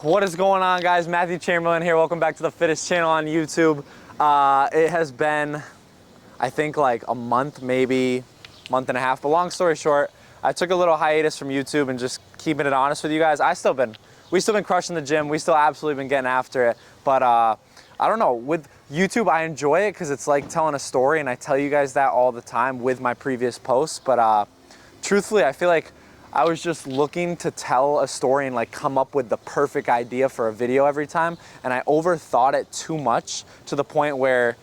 What is going on, guys? Matthew Chamberlain here. Welcome back to the Fittest channel on YouTube. It has been, I think, like a month, maybe month and a half. But long story short, I took a little hiatus from YouTube and just keeping it honest with you guys. We still been crushing the gym. We still absolutely been getting after it. But I don't know. With YouTube, I enjoy it because it's like telling a story, and I tell you guys that all the time with my previous posts. But truthfully, I feel like I was just looking to tell a story and like come up with the perfect idea for a video every time. And I overthought it too much to the point where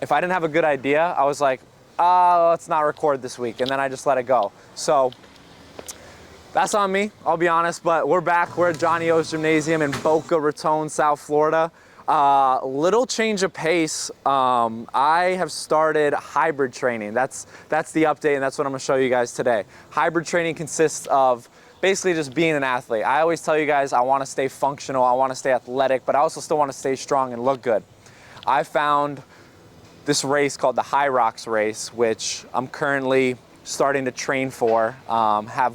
if I didn't have a good idea, I was like, let's not record this week. And then I just let it go. So that's on me, I'll be honest, but we're back. We're at Johnny O's Gymnasium in Boca Raton, South Florida. Little change of pace. I have started hybrid training. That's the update, and that's what I'm gonna show you guys today. Hybrid training consists of basically just being an athlete. I always tell you guys I wanna stay functional, I wanna stay athletic, but I also still wanna stay strong and look good. I found this race called the Hyrox race, which I'm currently starting to train for, have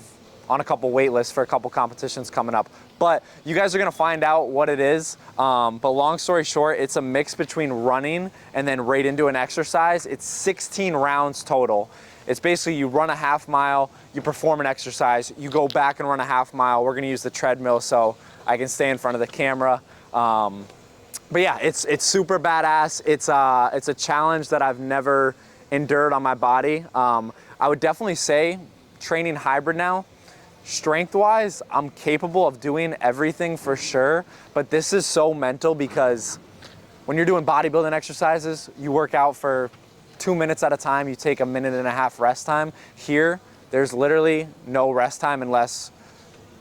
on a couple wait lists for a couple competitions coming up. But you guys are gonna find out what it is. But long story short, it's a mix between running and then right into an exercise. It's 16 rounds total. It's basically you run a half mile, you perform an exercise, you go back and run a half mile. We're gonna use the treadmill so I can stay in front of the camera. But yeah, it's super badass. It's a challenge that I've never endured on my body. I would definitely say training hybrid now, strength-wise, I'm capable of doing everything for sure, but this is so mental because when you're doing bodybuilding exercises, you work out for 2 minutes at a time, you take a minute and a half rest time. Here, there's literally no rest time unless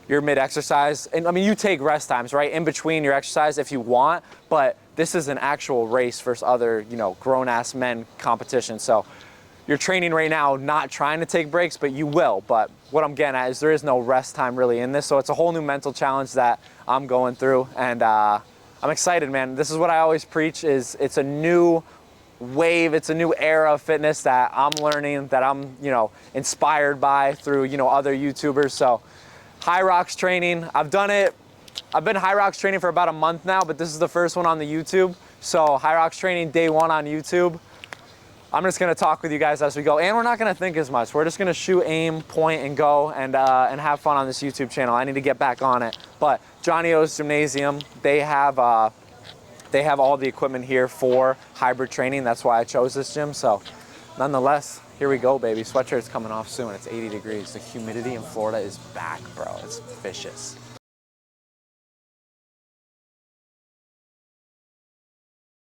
you're mid-exercise. And I mean, you take rest times, right, in between your exercise if you want, but this is an actual race versus other, grown-ass men competition. So you're training right now, not trying to take breaks, but you will. But what I'm getting at is there is no rest time really in this. So it's a whole new mental challenge that I'm going through. And I'm excited, man. This is what I always preach is it's a new wave. It's a new era of fitness that I'm learning, that I'm, inspired by through, other YouTubers. So Hyrox training, I've done it. I've been Hyrox training for about a month now, but this is the first one on the YouTube. So Hyrox training day one on YouTube. I'm just gonna talk with you guys as we go, and we're not gonna think as much. We're just gonna shoot, aim, point, and go, and have fun on this YouTube channel. I need to get back on it. But Johnny O's Gymnasium, they have all the equipment here for hybrid training. That's why I chose this gym. So nonetheless, here we go, baby. Sweatshirt's coming off soon. It's 80 degrees. The humidity in Florida is back, bro. It's vicious.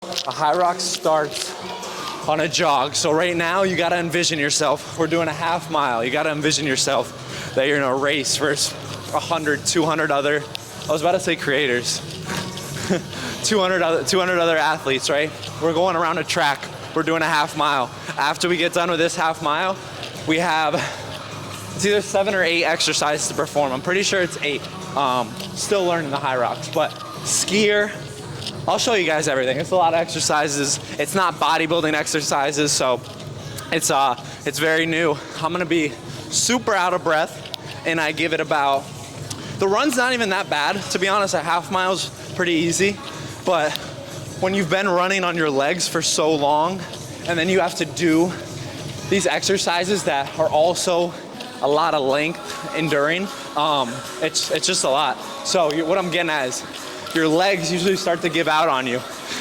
A Hyrox starts on a jog. So right now you gotta envision yourself, we're doing a half mile. You gotta envision yourself that you're in a race versus 100, 200 other, I was about to say creators, 200 other athletes, right? We're going around a track, we're doing a half mile. After we get done with this half mile, we have, it's either 7 or 8 exercises to perform. I'm pretty sure it's 8. Still learning the Hyrox, but skier, I'll show you guys everything. It's a lot of exercises. It's not bodybuilding exercises, so it's very new. I'm gonna be super out of breath, and I give it about, the run's not even that bad. To be honest, a half mile's pretty easy, but when you've been running on your legs for so long, and then you have to do these exercises that are also a lot of length enduring, it's just a lot. So what I'm getting at is, your legs usually start to give out on you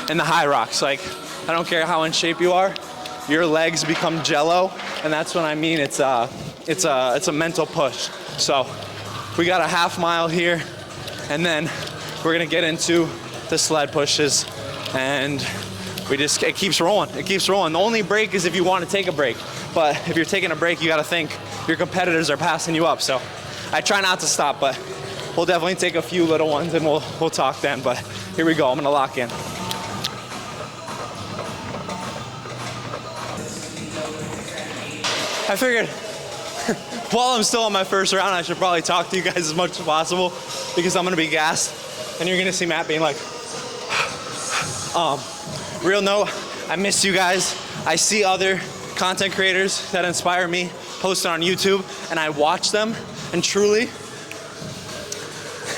in the Hyrox. Like, I don't care how in shape you are, your legs become jello, and that's what I mean. It's a mental push. So we got a half mile here, and then we're gonna get into the sled pushes, and it keeps rolling. It keeps rolling. The only break is if you want to take a break, but if you're taking a break, you got to think your competitors are passing you up. So I try not to stop, but we'll definitely take a few little ones and we'll talk then, but here we go. I'm gonna lock in. I figured while I'm still on my first round, I should probably talk to you guys as much as possible because I'm gonna be gassed and you're gonna see Matt being like, real note, I miss you guys. I see other content creators that inspire me posted on YouTube and I watch them, and truly,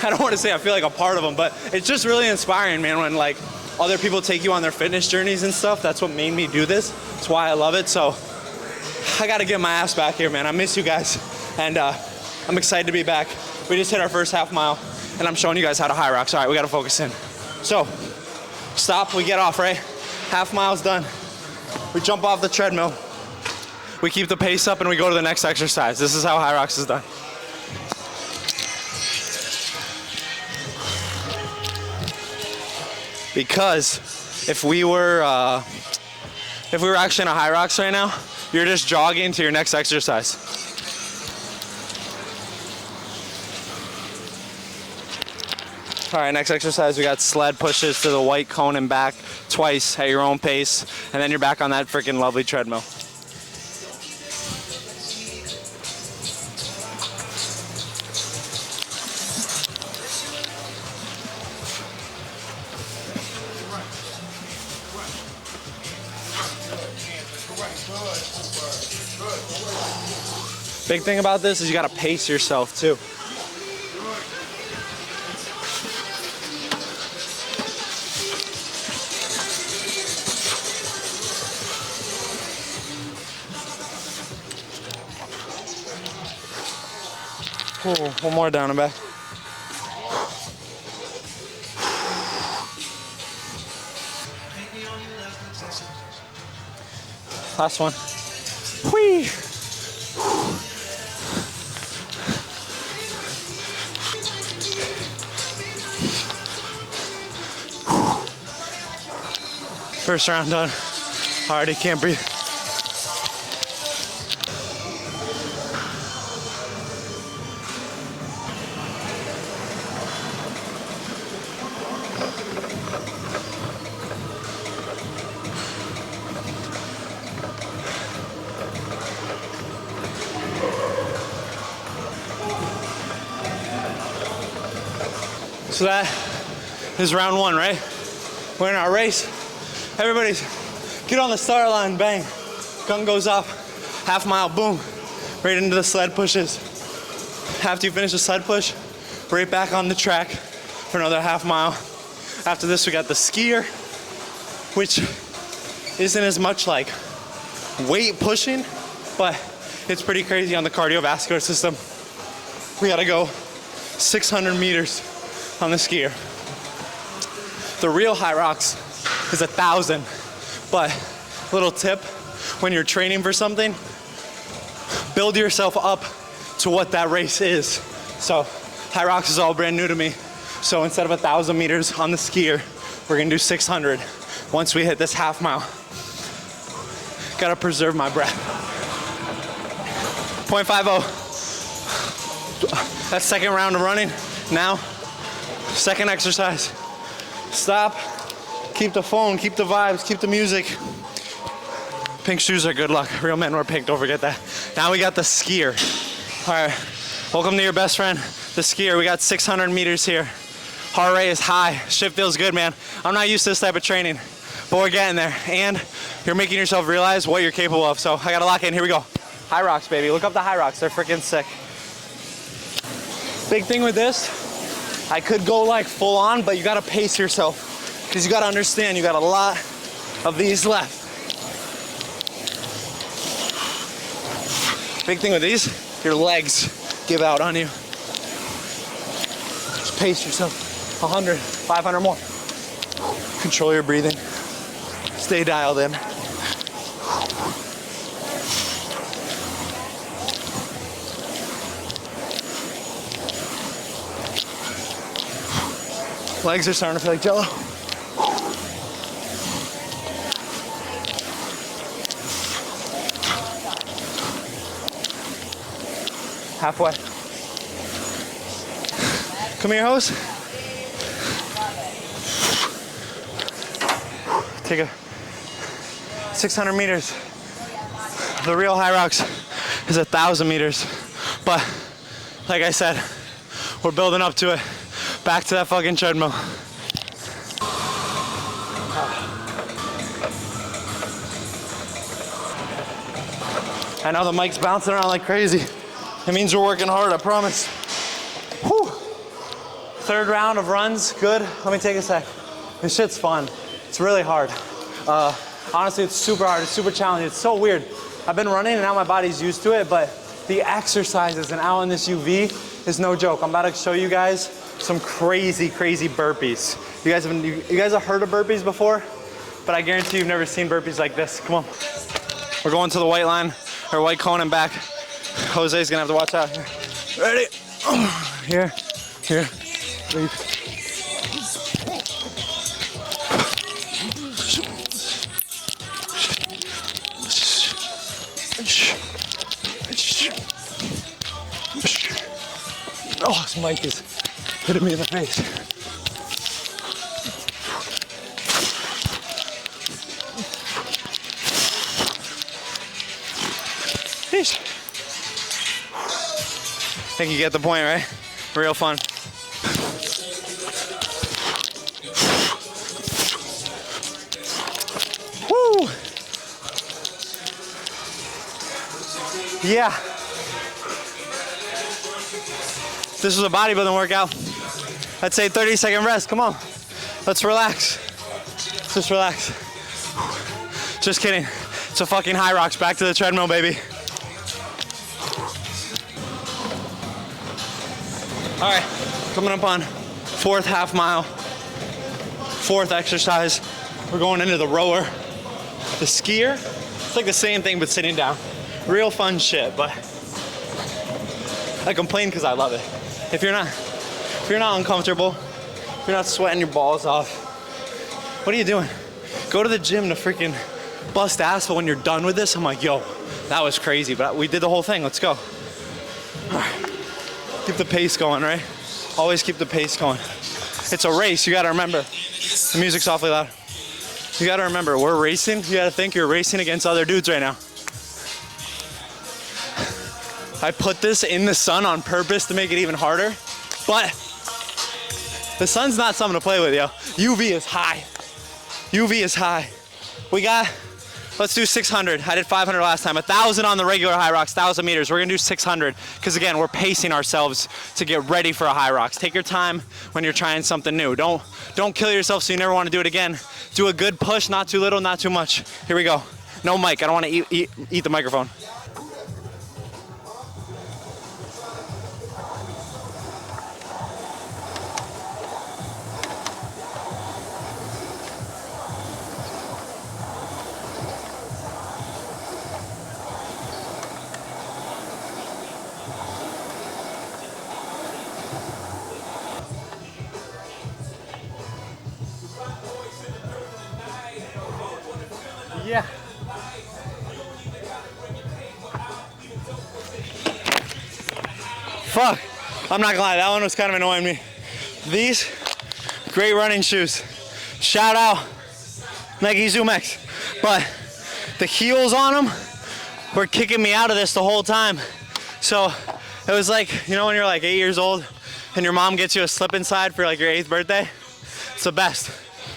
I don't want to say I feel like a part of them, but it's just really inspiring, man, when like other people take you on their fitness journeys and stuff. That's what made me do this. That's why I love it. So I got to get my ass back here, man. I miss you guys. And I'm excited to be back. We just hit our first half mile and I'm showing you guys how to Hyrox. All right, we got to focus in. So stop, we get off, right? Half mile's done. We jump off the treadmill. We keep the pace up and we go to the next exercise. This is how Hyrox is done. Because if we were actually in a Hyrox right now, you're just jogging to your next exercise. All right, next exercise, we got sled pushes to the white cone and back twice at your own pace, and then you're back on that freaking lovely treadmill. Big thing about this is you gotta pace yourself too. Ooh, one more down and back. Last one. Whee! First round done. Already can't breathe. So that is round one, right? We're in our race. Everybody's get on the start line, bang. Gun goes off, half mile, boom. Right into the sled pushes. After you finish the sled push, right back on the track for another half mile. After this, we got the skier, which isn't as much like weight pushing, but it's pretty crazy on the cardiovascular system. We gotta go 600 meters on the skier. The real Hyrox is 1,000, but little tip, when you're training for something, build yourself up to what that race is. So Hyrox is all brand new to me. So instead of 1,000 meters on the skier, we're gonna do 600 once we hit this half mile. Gotta preserve my breath. 0.50. That's second round of running. Now, second exercise. Stop, keep the phone, keep the vibes, keep the music. Pink shoes are good luck. Real men wear pink, don't forget that. Now we got the skier. All right, welcome to your best friend, the skier. We got 600 meters here. Heart rate is high, shit feels good, man. I'm not used to this type of training, but we're getting there. And you're making yourself realize what you're capable of. So I gotta lock in, here we go. Hyrox, baby, look up the Hyrox, they're freaking sick. Big thing with this, I could go like full on, but you gotta pace yourself because you gotta understand you got a lot of these left. Big thing with these, your legs give out on you. Just pace yourself. 100, 500 more. Control your breathing. Stay dialed in. Legs are starting to feel like jello. Halfway. Come here, host. Take a 600 meters. The real Hyrox is 1,000 meters. But like I said, we're building up to it. Back to that fucking treadmill. I know the mic's bouncing around like crazy. It means we're working hard, I promise. Whew. third round of runs. Good. Let me take a sec. This shit's fun. It's really hard. Honestly, it's super hard. It's super challenging. It's so weird. I've been running and now my body's used to it, but the exercises and out in this UV is no joke. I'm about to show you guys some crazy, crazy burpees. You guys have heard of burpees before? But I guarantee you've never seen burpees like this. Come on. We're going to the white line, or white cone and back. Jose's gonna have to watch out here. Ready? Here, here, breathe. Oh, this mic is hitting me in the face. Sheesh. I think you get the point, right? Real fun. Woo! Yeah. This was a bodybuilding workout. I'd say 30-second rest. Come on. Let's relax. Just relax. Just kidding. It's a fucking Hyrox. Back to the treadmill, baby. All right, coming up on fourth half mile, fourth exercise. We're going into the rower. The skier, it's like the same thing but sitting down. Real fun shit, but I complain because I love it. If you're not uncomfortable, if you're not sweating your balls off, what are you doing? Go to the gym to freaking bust ass, but when you're done with this, I'm like, yo, that was crazy, but we did the whole thing, let's go. All right. Keep the pace going, right? Always keep the pace going. It's a race, you gotta remember. The music's awfully loud. You gotta remember, we're racing. You gotta think you're racing against other dudes right now. I put this in the sun on purpose to make it even harder, but the sun's not something to play with, yo. UV is high. UV is high. Let's do 600. I did 500 last time. 1,000 on the regular Hyrox, 1,000 meters. We're gonna do 600, because again, we're pacing ourselves to get ready for a Hyrox. Take your time when you're trying something new. Don't kill yourself so you never wanna do it again. Do a good push, not too little, not too much. Here we go. No mic, I don't wanna eat the microphone. Yeah. Fuck. I'm not gonna lie, that one was kind of annoying me. These, great running shoes. Shout out Nike Zoom X. But the heels on them were kicking me out of this the whole time. So it was like, you know when you're like 8 years old and your mom gets you a slip inside for like your 8th birthday? It's the best.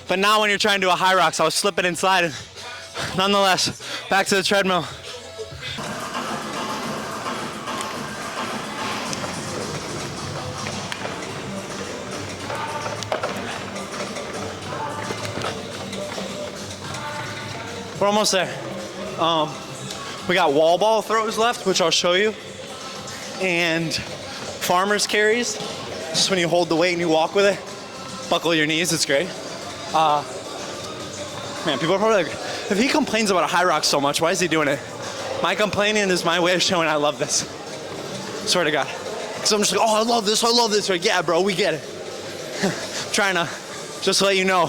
But now when you're trying to do a Hyrox, I was slipping inside and nonetheless, back to the treadmill. We're almost there. We got wall ball throws left, which I'll show you, and farmer's carries. Just when you hold the weight and you walk with it, buckle your knees, it's great. Man, people are probably like, if he complains about a Hyrox so much, why is he doing it? My complaining is my way of showing I love this. Swear to God. Because I'm just like, oh, I love this, I love this. Like, yeah, bro, we get it. Trying to just let you know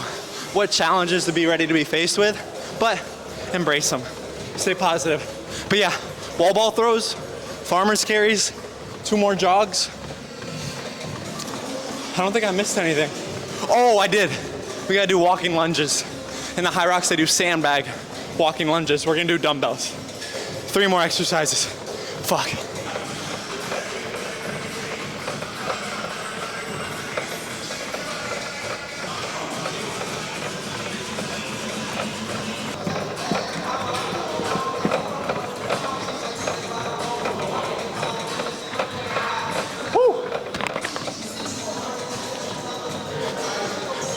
what challenges to be ready to be faced with, but embrace them. Stay positive. But yeah, wall ball throws, farmer's carries, 2 more jogs. I don't think I missed anything. Oh, I did. We gotta do walking lunges. In the Hyrox, they do sandbag walking lunges. We're gonna do dumbbells. 3 more exercises. Fuck.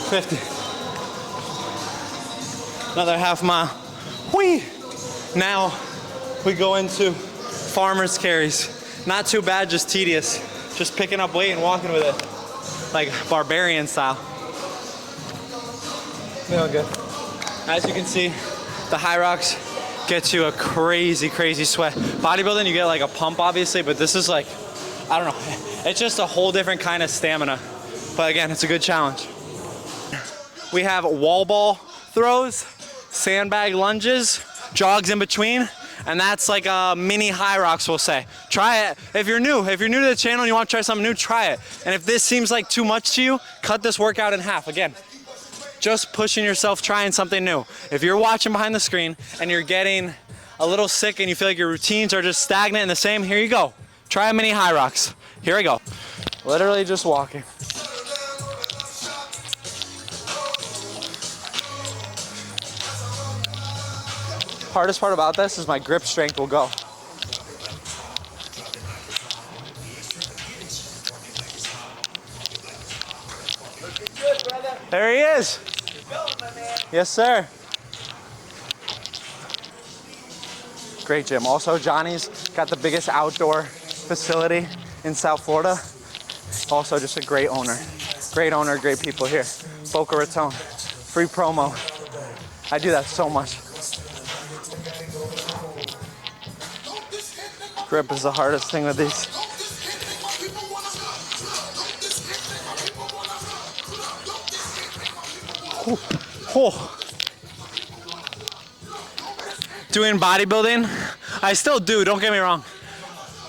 50. Another half mile. Whee! Now we go into farmer's carries. Not too bad, just tedious. Just picking up weight and walking with it. Like barbarian style. Feeling good. As you can see, the Hyrox gets you a crazy, crazy sweat. Bodybuilding, you get like a pump obviously, but this is like, I don't know. It's just a whole different kind of stamina. But again, it's a good challenge. We have wall ball throws, sandbag lunges, jogs in between, and that's like a mini Hyrox, we'll say. Try it. If you're new to the channel and you want to try something new, try it. And if this seems like too much to you, cut this workout in half. Again, just pushing yourself, trying something new. If you're watching behind the screen and you're getting a little sick and you feel like your routines are just stagnant and the same, here you go. Try a mini Hyrox. Here we go. Literally just walking. Hardest part about this is my grip strength will go. There he is. Yes, sir. Great gym. Also, Johnny's got the biggest outdoor facility in South Florida. Also, just a great owner. Great owner, great people here. Boca Raton. Free promo. I do that so much. Grip is the hardest thing with these. Doing bodybuilding, I still do, don't get me wrong.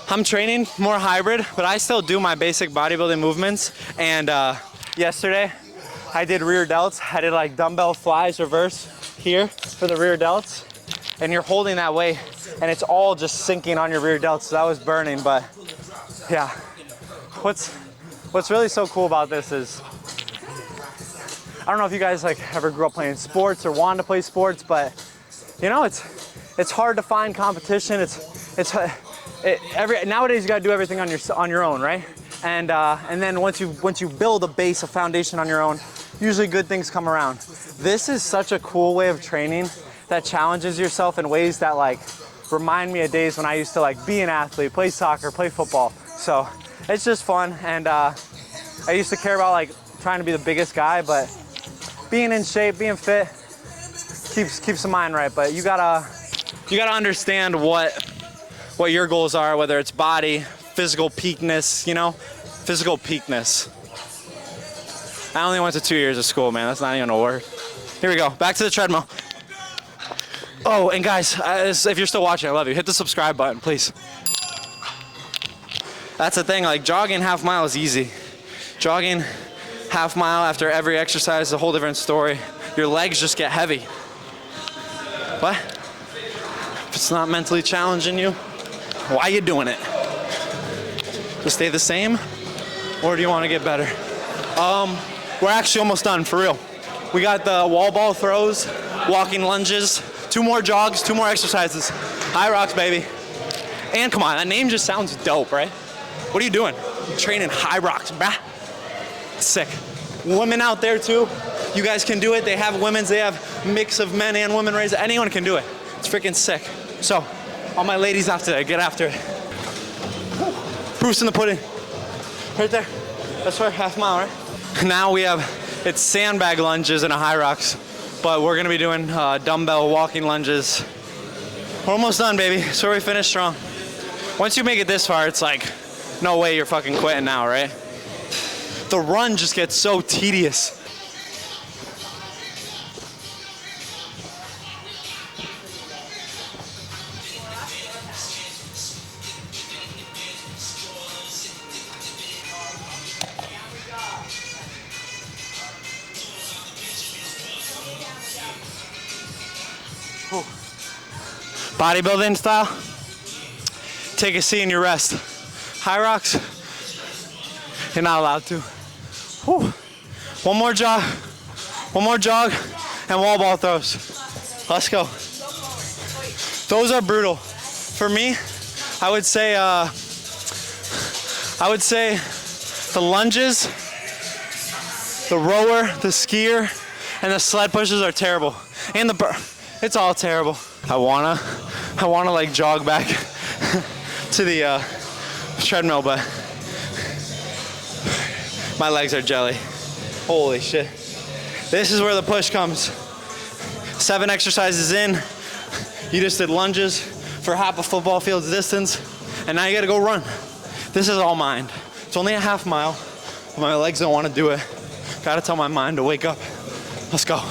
I'm training more hybrid, but I still do my basic bodybuilding movements. And yesterday, I did rear delts. I did like dumbbell flies reverse here for the rear delts. And you're holding that weight, and it's all just sinking on your rear delts. So that was burning, but yeah. What's really so cool about this is, I don't know if you guys like ever grew up playing sports or wanted to play sports, but you know, it's hard to find competition. Nowadays you gotta do everything on your own, right? And then once you build a base, a foundation on your own, usually good things come around. This is such a cool way of training that challenges yourself in ways that like remind me of days when I used to like be an athlete, play soccer, play football. So it's just fun, and I used to care about like trying to be the biggest guy, but being in shape, being fit keeps the mind right. But you gotta understand what your goals are, whether it's body, physical peakness, you know, physical peakness. I only went to 2 years of school, man. That's not even a word. Here we go. Back to the treadmill. Oh, and guys, if you're still watching, I love you. Hit the subscribe button, please. That's the thing, like jogging half mile is easy. Jogging half mile after every exercise is a whole different story. Your legs just get heavy. What? If it's not mentally challenging you, why are you doing it? To stay the same, or do you want to get better? We're actually almost done, for real. We got the wall ball throws, walking lunges, 2 more jogs, 2 more exercises. Hyrox, baby. And come on, that name just sounds dope, right? What are you doing? I'm training Hyrox, bruh. Sick. Women out there too, you guys can do it. They have women's, they have mix of men and women raised. Anyone can do it. It's freaking sick. So, all my ladies out there, get after it. Proof's in the pudding. Right there. That's right, half mile, right? Now it's sandbag lunges and a Hyrox, but we're gonna be doing dumbbell walking lunges. We're almost done, baby. So we finish strong. Once you make it this far, it's like, no way you're fucking quitting now, right? The run just gets so tedious. Bodybuilding style, take a seat and you rest. Hyrox, you're not allowed to. Whew. One more jog, and wall ball throws. Let's go. Those are brutal. For me, I would say the lunges The rower, the skier, and the sled pushes are terrible. And it's all terrible. I wanna like jog back to the treadmill, but my legs are jelly. Holy shit. This is where the push comes. 7 exercises in, you just did lunges for half a football field's distance, and now you gotta go run. This is all mind. It's only a half mile, but my legs don't wanna do it. Gotta tell my mind to wake up. Let's go. All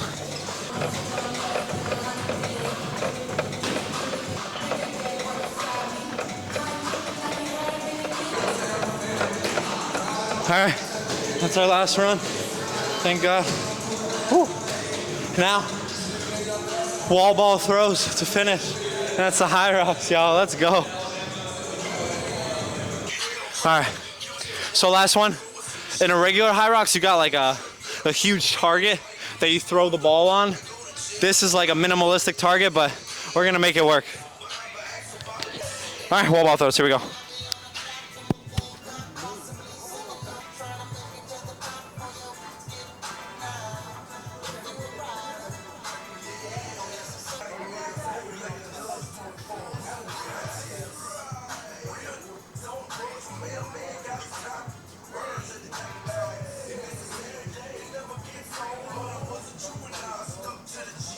right, that's our last run. Thank God. Whew. Now, wall ball throws to finish. That's the Hyrox, y'all. Let's go. All right, so last one. In a regular Hyrox, you got like a huge target that you throw the ball on. This is like a minimalistic target, but we're gonna make it work. All right, wall ball throws, here we go.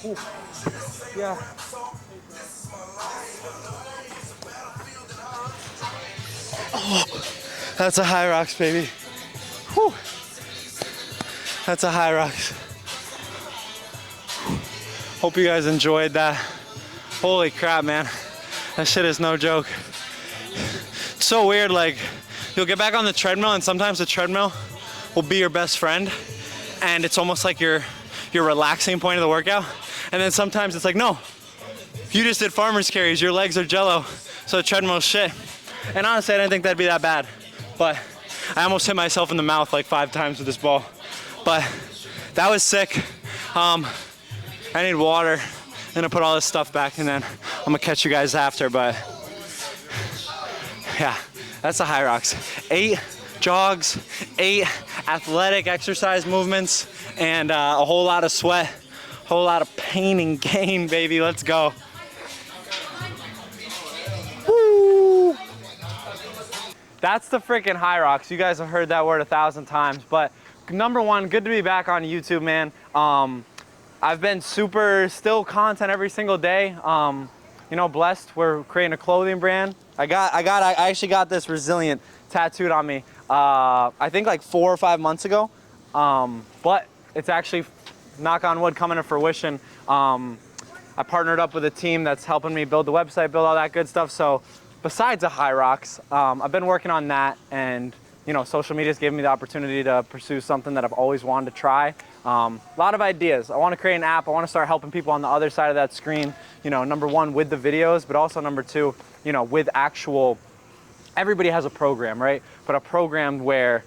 Ooh. Yeah. Oh, that's a Hyrox, baby. Whew. That's a Hyrox. Hope you guys enjoyed that. Holy crap, man. That shit is no joke. It's so weird, like, you'll get back on the treadmill and sometimes the treadmill will be your best friend and it's almost like your relaxing point of the workout. And then sometimes it's like, no, you just did farmer's carries, your legs are jello, so the treadmill's shit. And honestly, I didn't think that'd be that bad, but I almost hit myself in the mouth like 5 times with this ball. But that was sick. I need water. I'm gonna put all this stuff back and then I'm gonna catch you guys after, but yeah, that's the Hyrox. 8 jogs, 8 athletic exercise movements, and a whole lot of sweat. Whole lot of pain and gain, baby. Let's go. Woo! That's the freaking Hyrox. You guys have heard that word 1,000 times, but number one, good to be back on YouTube, man. I've been still content every single day. You know, blessed. We're creating a clothing brand. I actually got this Resilient tattooed on me. I think like 4 or 5 months ago, but it's actually, knock on wood, coming to fruition. I partnered up with a team that's helping me build the website, build all that good stuff. So besides a Hyrox, I've been working on that, and you know, social media's given me the opportunity to pursue something that I've always wanted to try. A lot of ideas. I want to create an app. I want to start helping people on the other side of that screen, you know, number one, with the videos, but also number two, you know, with actual, everybody has a program, right? But a program where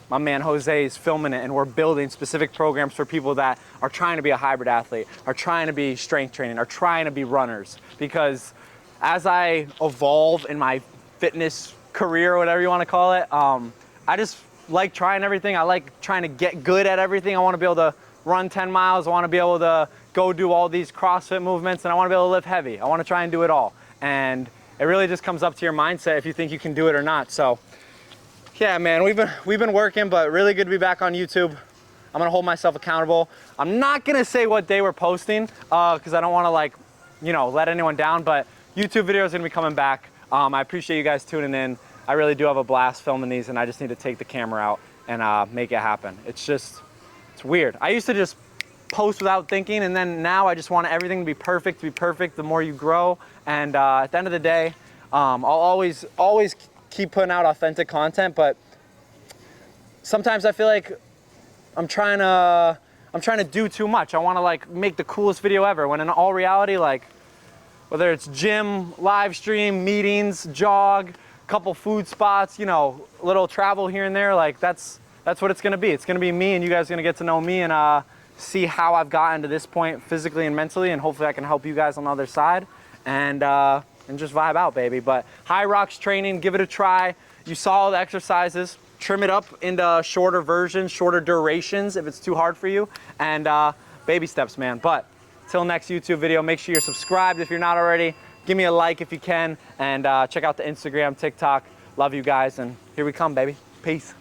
my man Jose is filming it, and we're building specific programs for people that are trying to be a hybrid athlete, are trying to be strength training, are trying to be runners. Because as I evolve in my fitness career, or whatever you want to call it, I just like trying everything. I like trying to get good at everything. I want to be able to run 10 miles. I want to be able to go do all these CrossFit movements, and I want to be able to lift heavy. I want to try and do it all. And it really just comes up to your mindset if you think you can do it or not. So yeah, man, we've been working, but really good to be back on YouTube. I'm gonna hold myself accountable. I'm not gonna say what day we're posting because I don't want to, like, you know, let anyone down. But YouTube videos are gonna be coming back. I appreciate you guys tuning in. I really do have a blast filming these, and I just need to take the camera out and make it happen. It's weird. I used to just post without thinking, and then now I just want everything to be perfect. The more you grow, and at the end of the day, I'll always keep putting out authentic content, but sometimes I feel like I'm trying to do too much. I want to like make the coolest video ever, when in all reality, like, whether it's gym, live stream, meetings, jog, couple food spots, you know, a little travel here and there, like that's what it's gonna be. It's gonna be me, and you guys are gonna get to know me and see how I've gotten to this point physically and mentally, and hopefully I can help you guys on the other side, and just vibe out, baby. But Hyrox training, give it a try. You saw all the exercises. trim it up into shorter versions, shorter durations if it's too hard for you, and baby steps, man. But till next YouTube video, make sure you're subscribed if you're not already. Give me a like if you can, and check out the Instagram, TikTok. Love you guys, and here we come, baby. Peace.